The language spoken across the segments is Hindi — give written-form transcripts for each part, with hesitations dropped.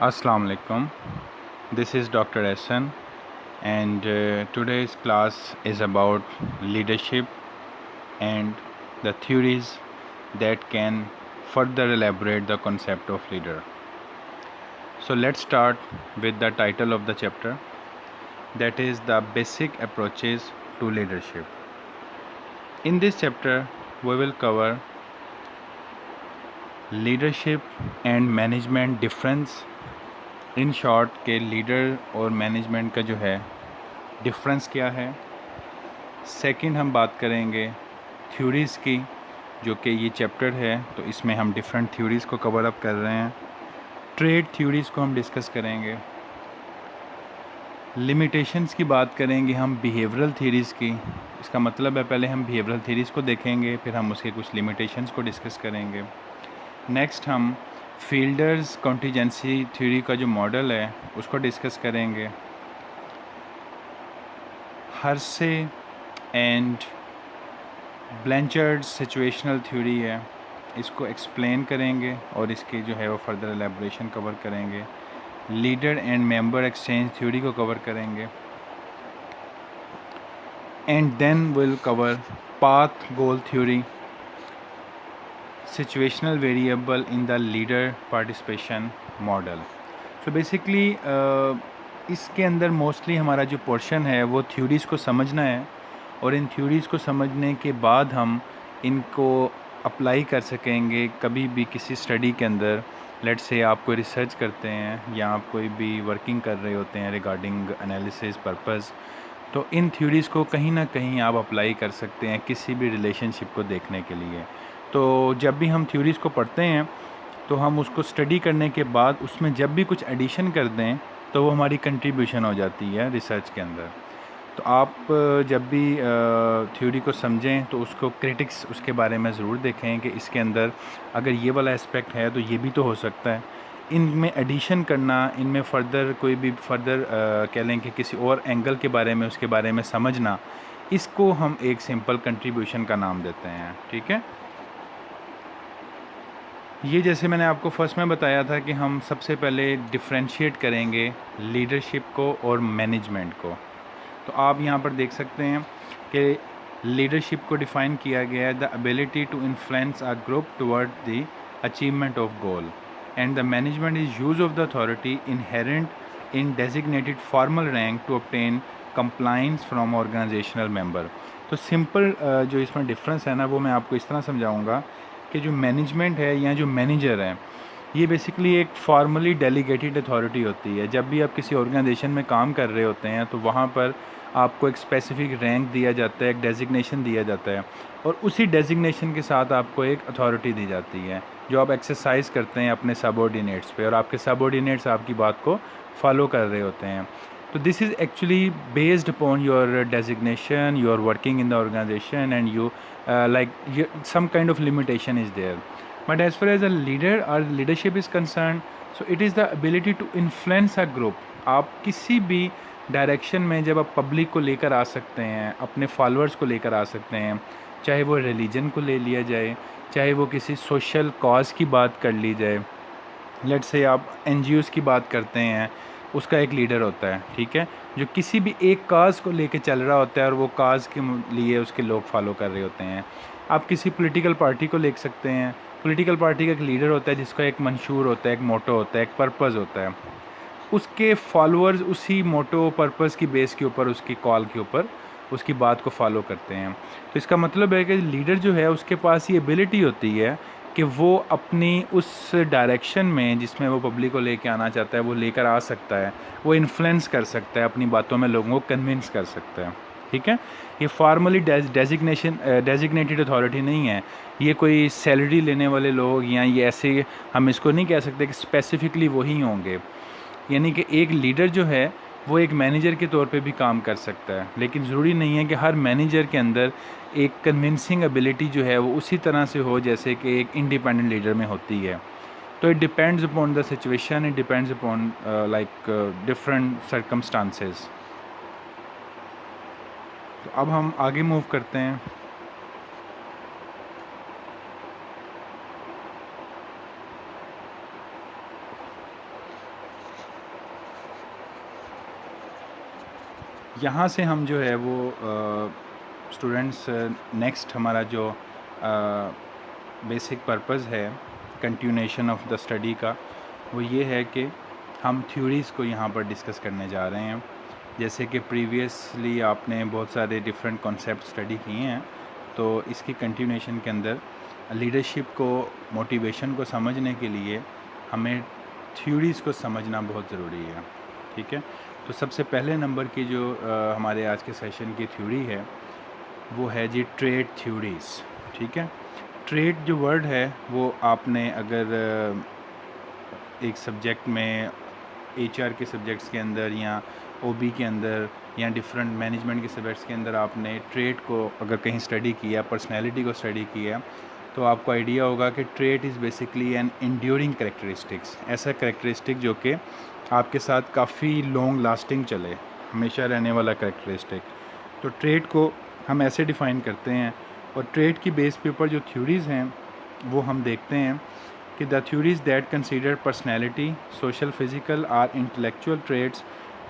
Assalamu alaikum. This is Dr. Ehsan, and today's class is about leadership and the theories that can further elaborate the concept of leader. So let's start with the title of the chapter, that is the basic approaches to leadership. In this chapter we will cover leadership and management difference. In short के लीडर और मैनेजमेंट का जो है डिफरेंस क्या है। सेकंड हम बात करेंगे थ्योरीज़ की, जो कि ये चैप्टर है तो इसमें हम डिफरेंट थ्योरीज़ को कवर अप कर रहे हैं। ट्रेड थ्योरीज़ को हम डिस्कस करेंगे। लिमिटेशंस की बात करेंगे हम बिहेवियरल थ्योरीज़ की। इसका मतलब है पहले हम बिहेवियरल थ्योरीज़ को देखेंगे, फिर हम उसके कुछ लिमिटेशंस को डिस्कस करेंगे। नेक्स्ट हम फील्डर्स कॉन्टीजेंसी थ्योरी का जो मॉडल है उसको डिस्कस करेंगे। Hersey and Blanchard situational theory है, इसको एक्सप्लेन करेंगे और इसकी जो है वो फर्दर एलेबोरेशन कवर करेंगे। Leader and member exchange theory को कवर करेंगे and then will cover path goal theory, situational variable in the leader participation model. So basically इसके अंदर मोस्टली हमारा जो पोर्शन है वो थ्योरीज़ को समझना है, और इन थ्योरीज़ को समझने के बाद हम इनको अप्लाई कर सकेंगे कभी भी किसी स्टडी के अंदर। लेट्स से आप कोई रिसर्च करते हैं या आप कोई भी वर्किंग कर रहे होते हैं रिगार्डिंग एनालिसिस पर्पस, तो इन थ्योरीज़ को कहीं ना कहीं आप अप्लाई कर सकते हैं किसी भी रिलेशनशिप को देखने के लिए। तो जब भी हम थ्योरीज़ को पढ़ते हैं तो हम उसको स्टडी करने के बाद उसमें जब भी कुछ एडिशन कर दें तो वो हमारी कंट्रीब्यूशन हो जाती है रिसर्च के अंदर। तो आप जब भी थ्योरी को समझें तो उसको क्रिटिक्स उसके बारे में ज़रूर देखें कि इसके अंदर अगर ये वाला एस्पेक्ट है तो ये भी तो हो सकता है। इनमें एडिशन करना, इनमें फ़र्दर कोई भी फ़र्दर कह लें कि किसी और एंगल के बारे में उसके बारे में समझना, इसको हम एक सिंपल कंट्रीब्यूशन का नाम देते हैं। ठीक है, ये जैसे मैंने आपको फर्स्ट में बताया था कि हम सबसे पहले डिफरेंशिएट करेंगे लीडरशिप को और मैनेजमेंट को। तो आप यहाँ पर देख सकते हैं कि लीडरशिप को डिफ़ाइन किया गया है the ability to influence a group toward the achievement of goal, and the management is use of the authority inherent in designated formal rank to obtain compliance from organisational member. तो सिंपल जो इसमें डिफरेंस है ना वो मैं आपको इस तरह समझाऊंगा कि जो मैनेजमेंट है या जो मैनेजर है ये बेसिकली एक फॉर्मली डेलीगेटेड अथॉरिटी होती है। जब भी आप किसी ऑर्गेनाइजेशन में काम कर रहे होते हैं तो वहाँ पर आपको एक स्पेसिफिक रैंक दिया जाता है, एक डेजिग्नेशन दिया जाता है, और उसी डेजिग्नेशन के साथ आपको एक अथॉरिटी दी जाती है जो आप एक्सरसाइज करते हैं अपने सबऑर्डिनेट्स पे, और आपके सबऑर्डिनेट्स आपकी बात को फॉलो कर रहे होते हैं। तो this is actually based upon your designation, you are working in the organisation and you some kind of limitation is there. But as far as a leader or leadership is concerned, so it is the ability to influence a group. आप किसी भी डायरेक्शन में जब आप पब्लिक को लेकर आ सकते हैं, अपने फॉलोअर्स को लेकर आ सकते हैं, चाहे वो रिलीजन को ले लिया जाए, चाहे वो किसी सोशल कॉज की बात कर ली जाए। लेट्स से आप एनजीओज़ की बात करते हैं, उसका एक लीडर होता है, ठीक है, जो किसी भी एक काज को लेके चल रहा होता है और वो काज के लिए उसके लोग फॉलो कर रहे होते हैं। आप किसी पॉलिटिकल पार्टी को ले सकते हैं, पॉलिटिकल पार्टी का एक लीडर होता है जिसका एक मंशूर होता है, एक मोटो होता है, एक पर्पज़ होता है। उसके फॉलोअर्स उसी मोटो पर्पज़ की बेस के ऊपर, उसकी कॉल के ऊपर उसकी बात को फॉलो करते हैं। तो इसका मतलब है कि लीडर जो है उसके पास ये एबिलिटी होती है कि वो अपनी उस डायरेक्शन में जिसमें वो पब्लिक को लेके आना चाहता है वो लेकर आ सकता है, वो इन्फ्लुएंस कर सकता है, अपनी बातों में लोगों को कन्विंस कर सकता है। ठीक है, ये फॉर्मली डेजिग्नेटेड अथॉरिटी नहीं है, ये कोई सैलरी लेने वाले लोग या ये ऐसे हम इसको नहीं कह सकते कि स्पेसिफिकली वही होंगे। यानी कि एक लीडर जो है वो एक मैनेजर के तौर पे भी काम कर सकता है, लेकिन ज़रूरी नहीं है कि हर मैनेजर के अंदर एक कन्विंसिंग एबिलिटी जो है वो उसी तरह से हो जैसे कि एक इंडिपेंडेंट लीडर में होती है। तो it depends upon the situation, it depends upon like different circumstances. तो अब हम आगे मूव करते हैं। यहाँ से हम जो है वो स्टूडेंट्स नेक्स्ट हमारा जो बेसिक पर्पस है कंटिन्यूएशन ऑफ द स्टडी का, वो ये है कि हम थ्योरीज़ को यहाँ पर डिस्कस करने जा रहे हैं। जैसे कि प्रीवियसली आपने बहुत सारे डिफरेंट कॉन्सेप्ट स्टडी किए हैं, तो इसकी कंटिन्यूएशन के अंदर लीडरशिप को, मोटिवेशन को समझने के लिए हमें थ्योरीज़ को समझना बहुत ज़रूरी है। ठीक है, तो सबसे पहले नंबर की जो हमारे आज के सेशन की थ्योरी है वो है जी ट्रेड थ्योरीज़। ठीक है, ट्रेड जो वर्ड है वो आपने अगर एक सब्जेक्ट में एचआर के सब्जेक्ट्स के अंदर या ओबी के अंदर या डिफरेंट मैनेजमेंट के सब्जेक्ट्स के अंदर आपने ट्रेड को अगर कहीं स्टडी किया, पर्सनैलिटी को स्टडी किया, तो आपको आइडिया होगा कि trait is basically an enduring characteristics, ऐसा करेक्टरिस्टिक जो कि आपके साथ काफ़ी लॉन्ग लास्टिंग चले, हमेशा रहने वाला करेक्टरिस्टिक। तो ट्रेड को हम ऐसे डिफ़ाइन करते हैं, और ट्रेड की बेस पे ऊपर जो थ्योरीज़ हैं वो हम देखते हैं कि the theories that consider personality, social, physical or intellectual traits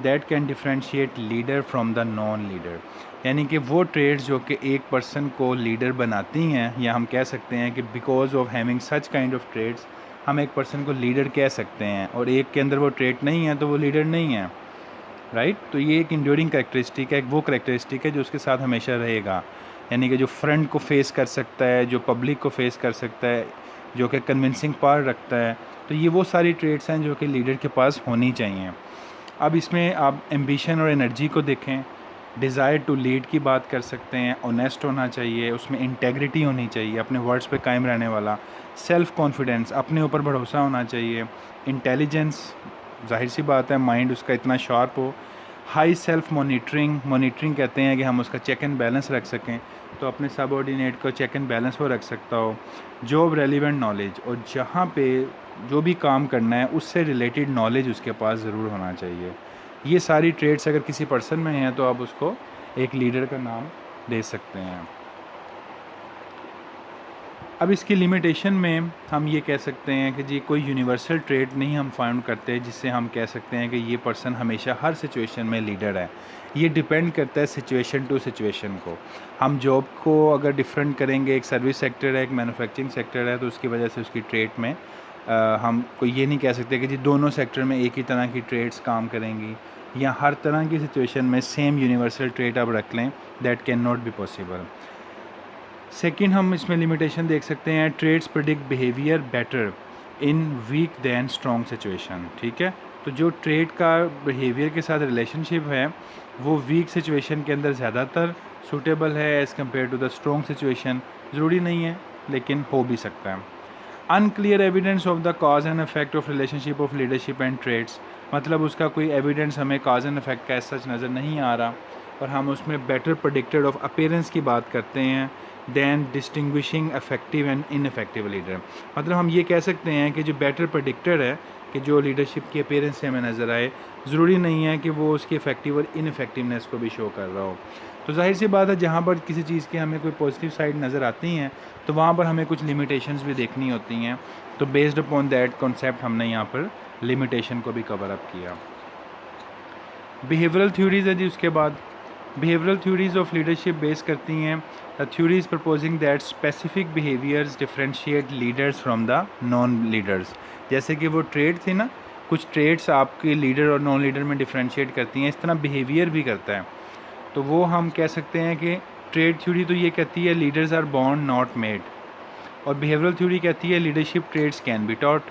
that can differentiate leader from the non leader. यानी कि वो ट्रेड्स जो कि एक पर्सन को लीडर बनाती हैं, या हम कह सकते हैं कि because of having such kind of traits हम एक पर्सन को लीडर कह सकते हैं, और एक के अंदर वो ट्रेड नहीं है तो वो लीडर नहीं है। राइट, तो ये एक इंड्यूरिंग करेक्टरिस्टिक है, वो करेक्टरिस्टिक है जो उसके साथ हमेशा रहेगा। यानी कि जो फ्रंट को फेस कर सकता है, जो पब्लिक को फेस कर सकता है, जो कि कन्विंसिंग पावर रखता है। तो ये वो सारी ट्रेड्स हैं जो कि लीडर के पास होनी चाहिए। अब इसमें आप एम्बिशन और एनर्जी को देखें, डिज़ायर टू लीड की बात कर सकते हैं, ऑनेस्ट होना चाहिए, उसमें इंटेग्रिटी होनी चाहिए, अपने वर्ड्स पे कायम रहने वाला, सेल्फ़ कॉन्फिडेंस, अपने ऊपर भरोसा होना चाहिए, इंटेलिजेंस, जाहिर सी बात है माइंड उसका इतना शार्प हो, हाई सेल्फ मॉनिटरिंग, मॉनिटरिंग कहते हैं कि हम उसका चेक एंड बैलेंस रख सकें, तो अपने सबऑर्डिनेट को चेक एंड बैलेंस वो रख सकता हो, जॉब रेलिवेंट नॉलेज, और जहाँ पे जो भी काम करना है उससे रिलेटेड नॉलेज उसके पास ज़रूर होना चाहिए। ये सारी ट्रेड्स अगर किसी पर्सन में हैं तो आप उसको एक लीडर का नाम दे सकते हैं। अब इसकी लिमिटेशन में हम ये कह सकते हैं कि जी कोई यूनिवर्सल ट्रेड नहीं हम फाइंड करते जिससे हम कह सकते हैं कि ये पर्सन हमेशा हर सिचुएशन में लीडर है। ये डिपेंड करता है सिचुएशन टू सिचुएशन को। हम जॉब को अगर डिफरेंट करेंगे, एक सर्विस सेक्टर है, एक मैन्युफैक्चरिंग सेक्टर है, तो उसकी वजह से उसकी ट्रेड में हम कोई ये नहीं कह सकते कि जी दोनों सेक्टर में एक ही तरह की ट्रेड्स काम करेंगी, या हर तरह की सिचुएशन में सेम यूनिवर्सल ट्रेड आप रख लें, that can not be possible. Second हम इसमें लिमिटेशन देख सकते हैं, traits predict behaviour better in weak than strong situation. ठीक है, तो जो ट्रेड का बिहेवियर के साथ रिलेशनशिप है वो वीक सिचुएशन के अंदर ज़्यादातर सूटेबल है as compared to the strong situation. ज़रूरी नहीं है लेकिन हो भी सकता है। Unclear evidence of the cause and effect of relationship of leadership and traits, मतलब उसका कोई एविडेंस हमें कॉज एंड इफेक्ट का सच नज़र नहीं आ रहा, और हम उसमें बेटर प्रेडिक्टेड ऑफ अपीयरेंस की बात करते हैं than distinguishing effective and ineffective leader. मतलब हम ये कह सकते हैं कि जो बेटर प्रेडिक्टेड है कि जो लीडरशिप की अपीयरेंस से हमें नज़र आए, ज़रूरी नहीं है कि वो उसकी इफेक्टिव और इनफेक्टिवनेस को भी शो कर रहा हो। तो जाहिर सी बात है जहाँ पर किसी चीज़ की हमें कोई पॉजिटिव साइड नज़र आती हैं तो वहाँ पर हमें कुछ लिमिटेशंस भी देखनी होती हैं। तो बेस्ड अपॉन दैट कॉन्सेप्ट हमने यहाँ पर लिमिटेशन को भी कवर अप किया। बिहेवियरल थ्योरीज़ है जी, उसके बाद behavioural theories of leadership base करती हैं the theories proposing that specific behaviours differentiate leaders from the non leaders. जैसे कि वो ट्रेड थी ना, कुछ ट्रेड्स आपके लीडर और नॉन लीडर में डिफ्रेंशिएट करती हैं, इस तरह बिहेवियर भी करता है। तो वो हम कह सकते हैं कि ट्रेड थ्योरी तो ये कहती है leaders are born not made, और बिहेवियरल थ्योरी कहती है leadership traits can be taught.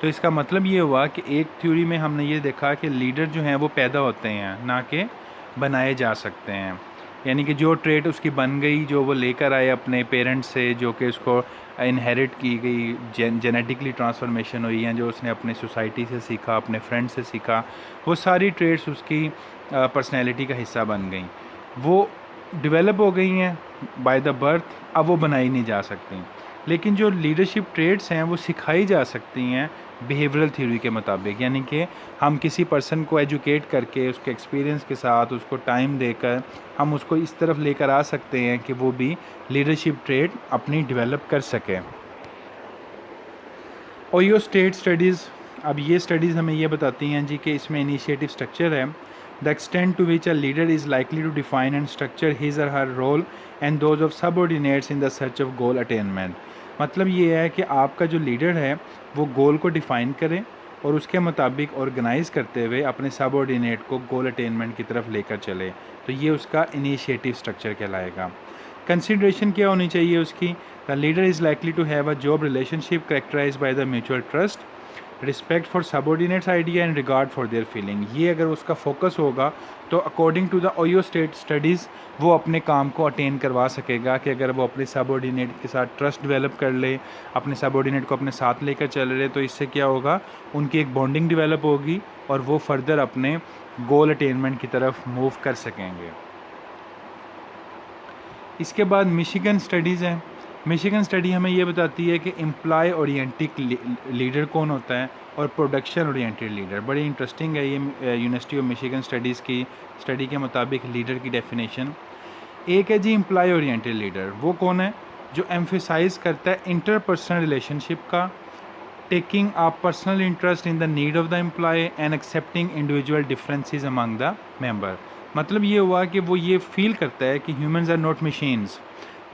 तो इसका मतलब ये हुआ कि एक थ्योरी में हमने ये देखा कि लीडर जो हैं वो पैदा होते हैं, ना कि बनाए जा सकते हैं। यानी कि जो ट्रेड उसकी बन गई, जो वो लेकर आए अपने पेरेंट्स से, जो कि उसको इनहेरिट की गई, जेनेटिकली ट्रांसफॉर्मेशन हुई हैं, जो उसने अपने सोसाइटी से सीखा, अपने फ्रेंड से सीखा, वो सारी ट्रेड्स उसकी पर्सनैलिटी का हिस्सा बन गई। वो डेवलप हो गई हैं बाय द बर्थ, अब वो बनाई नहीं जा सकती। लेकिन जो लीडरशिप ट्रेड्स हैं वो सिखाई जा सकती हैं बिहेवियरल थ्योरी के मुताबिक। यानी कि हम किसी पर्सन को एजुकेट करके, उसके एक्सपीरियंस के साथ, उसको टाइम देकर हम उसको इस तरफ लेकर आ सकते हैं कि वो भी लीडरशिप ट्रेड अपनी डेवलप कर सके। ओयो स्टेट स्टडीज़ अब ये स्टडीज़ हमें ये बताती हैं जी कि इसमें इनिशिएटिव स्ट्रक्चर है, the extent to which a leader is likely to define and structure his or her role and those of subordinates in the search of goal attainment. मतलब ये है कि आपका जो लीडर है वो गोल को डिफ़ाइन करे और उसके मुताबिक ऑर्गेनाइज़ करते हुए अपने सबऑर्डिनेट को गोल अटेनमेंट की तरफ लेकर चले, तो ये उसका इनिशिएटिव स्ट्रक्चर कहलाएगा। कंसिडरेशन क्या होनी चाहिए उसकी, the leader is likely to have a job relationship characterise by the mutual trust, respect for subordinates idea and regard for their feeling. ये अगर उसका फोकस होगा तो according to the Ohio state studies वो अपने काम को अटेन करवा सकेगा कि अगर वो अपने सबऑर्डिनेट के साथ ट्रस्ट डेवलप कर ले, अपने सबऑर्डिनेट को अपने साथ लेकर चल रहे, तो इससे क्या होगा, उनकी एक बॉन्डिंग डेवलप होगी और वो फर्दर अपने गोल अटेनमेंट की तरफ मूव कर सकेंगे। इसके बाद मिशिगन स्टडीज़ हैं। मिशिगन स्टडी हमें ये बताती है कि एम्प्लॉय ओरिएंटेड लीडर कौन होता है और प्रोडक्शन ओरिएंटेड लीडर। बड़ी इंटरेस्टिंग है ये यूनिवर्सिटी ऑफ मिशिगन स्टडीज़ की स्टडी के मुताबिक लीडर की डेफिनेशन। एक है जी एम्प्लॉय ओरिएंटेड लीडर, वो कौन है, जो एम्फेसाइज करता है इंटरपर्सनल रिलेशनशिप का, taking a personal interest in the need of the employ and accepting individual differences among the member. मतलब ये हुआ कि वो ये फील करता है कि humans are not machines,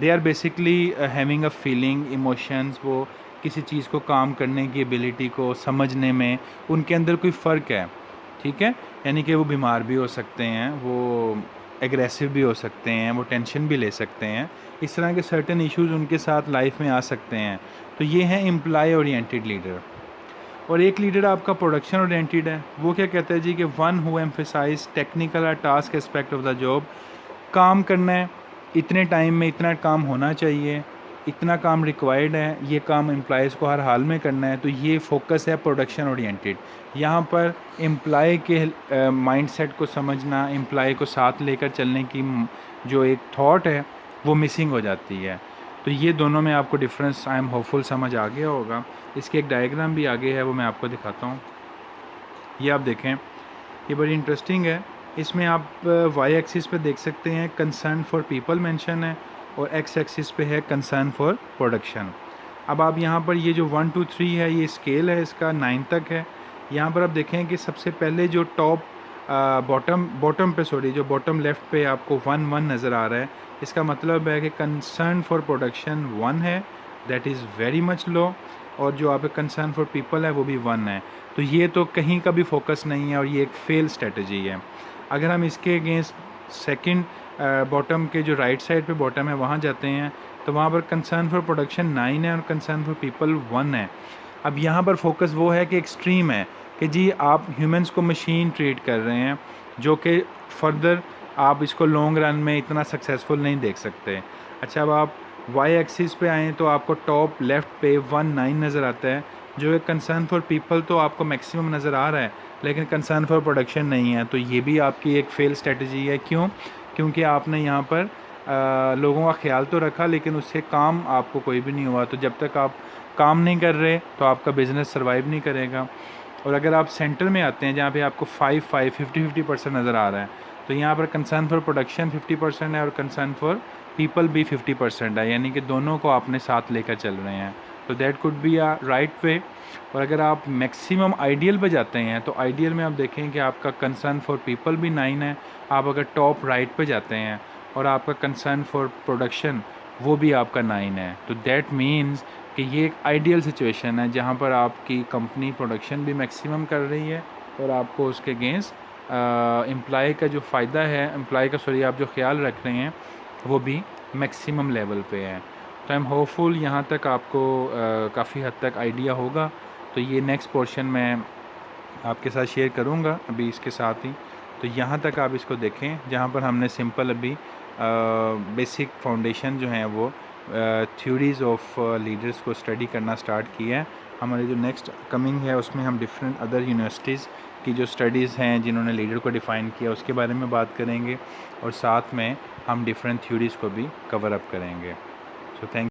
they are basically having a feeling, emotions, वो किसी चीज़ को काम करने की एबिलिटी को समझने में उनके अंदर कोई फ़र्क है, ठीक है। यानी कि वो बीमार भी हो सकते हैं, वो एग्रेसिव भी हो सकते हैं, वो टेंशन भी ले सकते हैं, इस तरह के सर्टेन इश्यूज़ उनके साथ लाइफ में आ सकते हैं। तो ये है एम्प्लॉय ओरिएंटेड लीडर। और एक लीडर आपका प्रोडक्शन ओरिएंटेड है, वो क्या कहता है जी कि वन हु एम्फेसाइज टेक्निकल और task aspect of the job, काम करना है, इतने टाइम में इतना काम होना चाहिए, इतना काम रिक्वायर्ड है, ये काम एम्प्लॉयज़ को हर हाल में करना है, तो ये फोकस है प्रोडक्शन ओरिएंटेड। यहाँ पर एम्प्लॉय के माइंडसेट को समझना, एम्प्लॉय को साथ लेकर चलने की जो एक थॉट है वो मिसिंग हो जाती है। तो ये दोनों में आपको डिफरेंस आई एम होपफुल समझ आ गया होगा। इसके एक डायग्राम भी आगे है, वो मैं आपको दिखाता हूँ। ये आप देखें, ये बड़ी इंटरेस्टिंग है। इसमें आप वाई एक्सिस पे देख सकते हैं कंसर्न फॉर पीपल मेंशन है और एक्स एक्सिस पे है कंसर्न फॉर प्रोडक्शन। अब आप यहाँ पर ये जो 1 2 3 है, ये स्केल है, इसका 9 तक है। यहाँ पर आप देखें कि सबसे पहले जो टॉप बॉटम पे जो बॉटम लेफ़्ट पे आपको 1 1 नज़र आ रहा है, इसका मतलब है कि कंसर्न फॉर प्रोडक्शन 1 है, दैट इज़ वेरी मच लो, और जो आप कंसर्न फॉर पीपल है वो भी 1 है। तो ये तो कहीं का भी फोकस नहीं है और ये एक फेल स्ट्रेटजी है। अगर हम इसके अगेंस्ट सेकंड बॉटम के जो राइट साइड पे बॉटम है वहाँ जाते हैं, तो वहाँ पर कंसर्न फॉर प्रोडक्शन 9 है और कंसर्न फॉर पीपल 1 है। अब यहाँ पर फोकस वो है कि एक्सट्रीम है कि जी आप ह्यूमंस को मशीन ट्रीट कर रहे हैं, जो कि फर्दर आप इसको लॉन्ग रन में इतना सक्सेसफुल नहीं देख सकते। अच्छा, अब आप वाई एक्सिस पे आएँ तो आपको टॉप लेफ़्ट पे 1 9 नज़र आता है, जो है कंसर्न फॉर पीपल तो आपको मैक्सिमम नज़र आ रहा है, लेकिन कंसर्न फॉर प्रोडक्शन नहीं है। तो ये भी आपकी एक फेल स्ट्रेटजी है। क्यों? क्योंकि आपने यहाँ पर लोगों का ख्याल तो रखा, लेकिन उससे काम आपको कोई भी नहीं हुआ। तो जब तक आप काम नहीं कर रहे तो आपका बिज़नेस सर्वाइव नहीं करेगा। और अगर आप सेंटर में आते हैं जहाँ पे आपको 5 50% नज़र आ रहा है, तो यहाँ पर कंसर्न फॉर प्रोडक्शन 50% है और कंसर्न फॉर पीपल भी 50% है, यानी कि दोनों को आपने साथ लेकर चल रहे हैं। तो that could be a right way. और अगर आप मैक्सिमम आइडियल पे जाते हैं तो आइडियल में आप देखें कि आपका कंसर्न फॉर पीपल भी 9 है। आप अगर टॉप राइट पे जाते हैं और आपका कंसर्न फॉर प्रोडक्शन वो भी आपका 9 है, तो दैट मीन्स कि ये एक आइडियल सिचुएशन है जहाँ पर आपकी कंपनी प्रोडक्शन भी मैक्सिमम कर रही है और आपको उसके अगेंस्ट एम्प्लॉय का जो फ़ायदा है, आप जो ख्याल रख रहे हैं वो भी मैक्सिमम लेवल पे है। तो आई एम होपफुल यहाँ तक आपको काफ़ी हद तक आइडिया होगा। तो ये नेक्स्ट पोर्शन मैं आपके साथ शेयर करूँगा अभी इसके साथ ही। तो यहाँ तक आप इसको देखें, जहाँ पर हमने सिंपल अभी बेसिक फाउंडेशन जो हैं वो थ्योरीज़ ऑफ लीडर्स को स्टडी करना स्टार्ट किया है। हमारी जो नेक्स्ट कमिंग है उसमें हम डिफरेंट अदर यूनिवर्सिटीज़ की जो स्टडीज़ हैं जिन्होंने लीडर को डिफ़ाइन किया उसके बारे में बात करेंगे और साथ में हम डिफरेंट थ्योरीज़ को भी कवर अप करेंगे। So thank